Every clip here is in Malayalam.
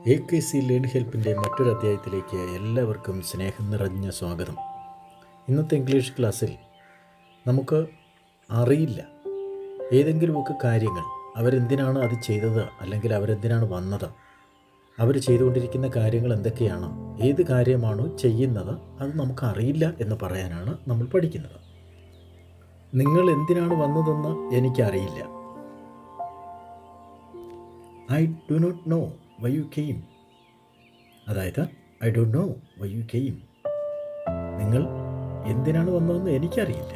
AKC ലേൺ ഹെൽപ്പിൻ്റെ മറ്റൊരു അധ്യായത്തിലേക്ക് എല്ലാവർക്കും സ്നേഹം നിറഞ്ഞ സ്വാഗതം. ഇന്നത്തെ ഇംഗ്ലീഷ് ക്ലാസ്സിൽ നമുക്ക് അറിയില്ല ഏതെങ്കിലുമൊക്കെ കാര്യങ്ങൾ അവരെന്തിനാണ് അത് ചെയ്തത്, അല്ലെങ്കിൽ അവരെന്തിനാണ് വന്നത്, അവർ ചെയ്തുകൊണ്ടിരിക്കുന്ന കാര്യങ്ങൾ എന്തൊക്കെയാണ്, ഏത് കാര്യമാണോ ചെയ്യുന്നത് അത് നമുക്കറിയില്ല എന്ന് പറയാനാണ് നമ്മൾ പഠിക്കുന്നത്. നിങ്ങൾ എന്തിനാണ് വന്നതെന്ന് എനിക്കറിയില്ല. I do not no why you came. അതായത് I don't know why you came. നിങ്ങൾ എന്തിനാണ് വന്നതെന്ന് എനിക്കറിയില്ല.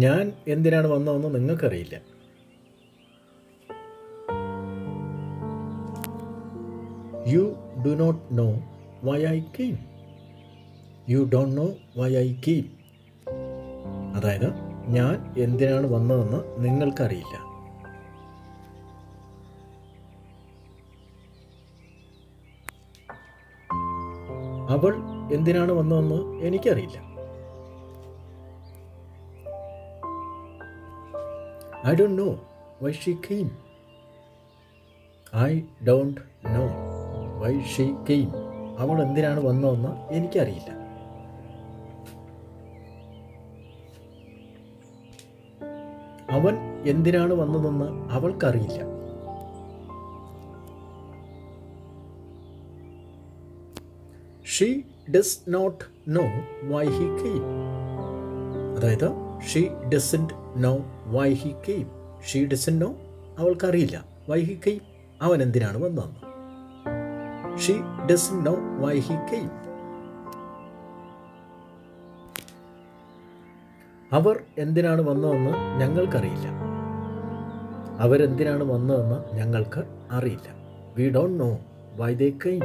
ഞാൻ എന്തിനാണ് വന്നതെന്ന് നിങ്ങൾക്കറിയില്ല. You do not know why I came. You don't know why I came. അതായത് ഞാൻ എന്തിനാണ് വന്നതെന്ന് നിങ്ങൾക്കറിയില്ല. അവൾ എന്തിനാണ് വന്നതെന്ന് എനിക്കറിയില്ല. I don't know why she came. I don't know why she came. അവൾ എന്തിനാണ് വന്നതെന്ന് എനിക്കറിയില്ല. അവൻ എന്തിനാണ് വന്നതെന്ന് അവൾക്കറിയില്ല. She does not know why he came. അതായത് she doesn't know why he came. She doesn't know, അവൾക്കറിയില്ല. Why he came, അവൻ എന്തിനാണ് വന്നതെന്ന്. She doesn't know why he came. അവർ എന്തിനാണ് വന്നതെന്ന് ഞങ്ങൾക്കറിയില്ല. അവരെന്തിനാണ് വന്നതെന്ന് ഞങ്ങൾക്ക് അറിയില്ല. We don't know why they came.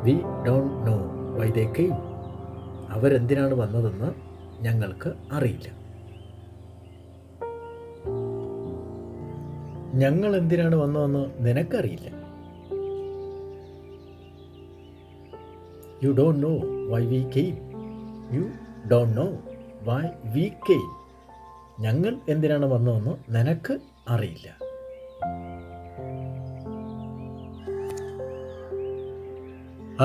We don't know why they came. അവരെന്തിനാണ് വന്നതെന്ന് ഞങ്ങൾക്ക് അറിയില്ല. ഞങ്ങൾ എന്തിനാണ് വന്നതെന്ന് നിനക്കറിയില്ല. You don't know why we came. You don't know why we came. ഞങ്ങൾ എന്തിനാണ് വന്നതെന്ന് നിനക്ക് അറിയില്ല.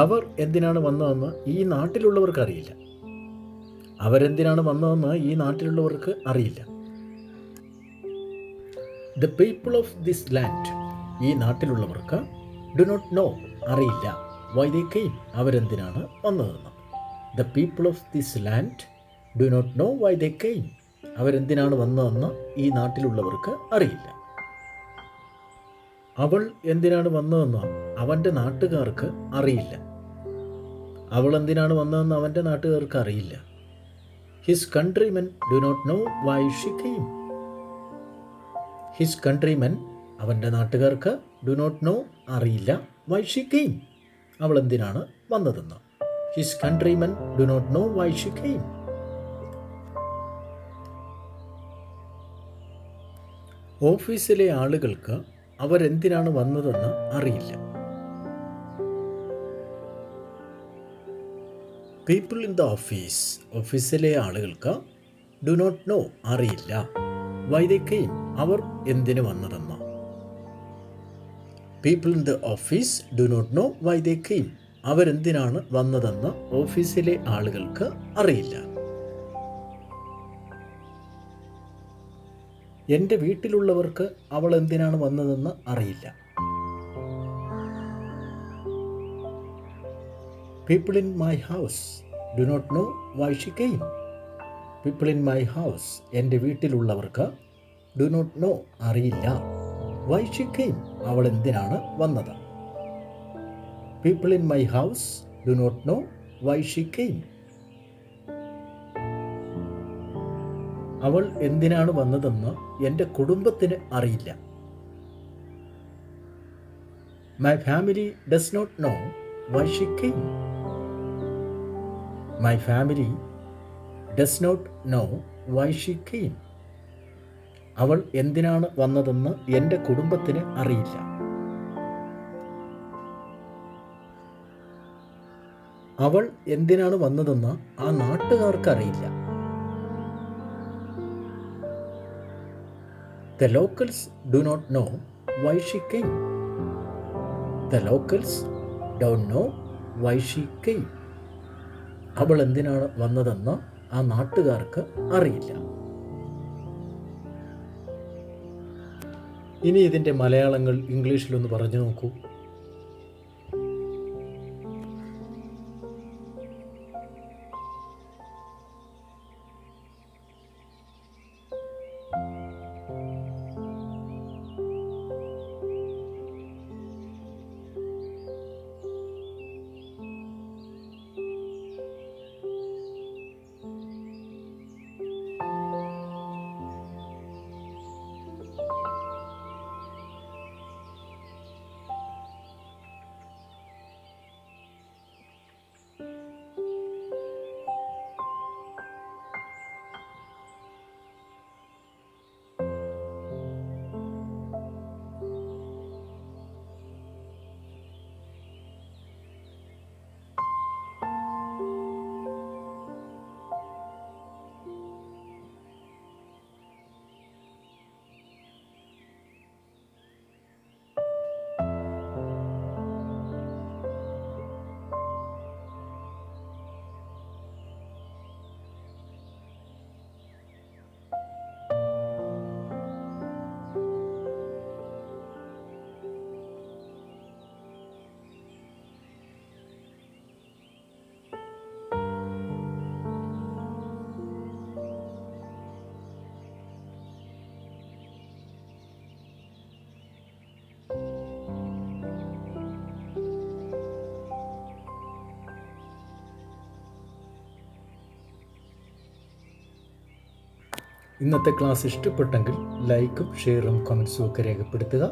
അവർ എന്തിനാണ് വന്നതെന്ന് ഈ നാട്ടിലുള്ളവർക്ക് അറിയില്ല. അവരെന്തിനാണ് വന്നതെന്ന് ഈ നാട്ടിലുള്ളവർക്ക് അറിയില്ല. The people of this land, ഈ നാട്ടിലുള്ളവർക്ക് do not know, അറിയില്ല, why they came, അവരെന്തിനാണ് വന്നതെന്ന്. The people of this land do not know why they came. അവരെന്തിനാണ് വന്നതെന്ന് ഈ നാട്ടിലുള്ളവർക്ക് അറിയില്ല. അവൾ എന്തിനാണ് വന്നതെന്ന് അവൻ്റെ നാട്ടുകാർക്ക് അറിയില്ല. അവൾ എന്തിനാണ് വന്നതെന്ന് അവൻ്റെ നാട്ടുകാർക്ക് അറിയില്ല. His countrymen do not know why she came. His countrymen, അവൻ്റെ നാട്ടുകാർക്ക് do not know, അറിയില്ല, why she came, അവൾ എന്തിനാണ് വന്നതെന്ന്. His countrymen do not know why she came. ഓഫീസിലെ ആളുകൾക്ക് അവരെന്തിനാണ് വന്നതെന്ന് അറിയില്ല. People in the office, ഓഫീസിലെ ആളുകൾക്ക് do not know, അറിയില്ല, why they came, അവർ എന്തിന് വന്നതെന്ന്. People in the office do not know why they came. അവരെന്തിനാണ് വന്നതെന്ന് ഓഫീസിലെ ആളുകൾക്ക് അറിയില്ല. എൻ്റെ വീട്ടിലുള്ളവർക്ക് അവൾ എന്തിനാണ് വന്നതെന്ന് അറിയില്ല. People in my house do not know why she came. People in my house, എൻ്റെ വീട്ടിലുള്ളവർക്ക് do not know, അറിയില്ല, why she came, അവൾ എന്തിനാണ് വന്നത്. People in my house do not know why she came. അവൾ എന്തിനാണ് വന്നതെന്ന് എൻ്റെ കുടുംബത്തിന് അറിയില്ല. My family does not know why she came. My family does not know why she came. അവൾ എന്തിനാണ് വന്നതെന്ന് എൻ്റെ കുടുംബത്തിന് അറിയില്ല. അവൾ എന്തിനാണ് വന്നതെന്ന് ആ നാട്ടുകാർക്കറിയില്ല. The locals do not know why she came. The locals don't know why she came. അവൾ എന്തിനാണ് വന്നതെന്ന് ആ നാട്ടുകാർക്ക് അറിയില്ല. ഇനി ഇതിൻ്റെ മലയാളങ്ങൾ ഇംഗ്ലീഷിലൊന്ന് പറഞ്ഞു നോക്കൂ. ഇന്നത്തെ ക്ലാസ് ഇഷ്ടപ്പെട്ടെങ്കിൽ ലൈക്കും ഷെയറും കമൻസും ഒക്കെ രേഖപ്പെടുത്തുക.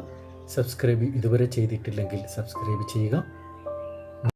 സബ്സ്ക്രൈബ് ഇതുവരെ ചെയ്തിട്ടില്ലെങ്കിൽ സബ്സ്ക്രൈബ് ചെയ്യുക.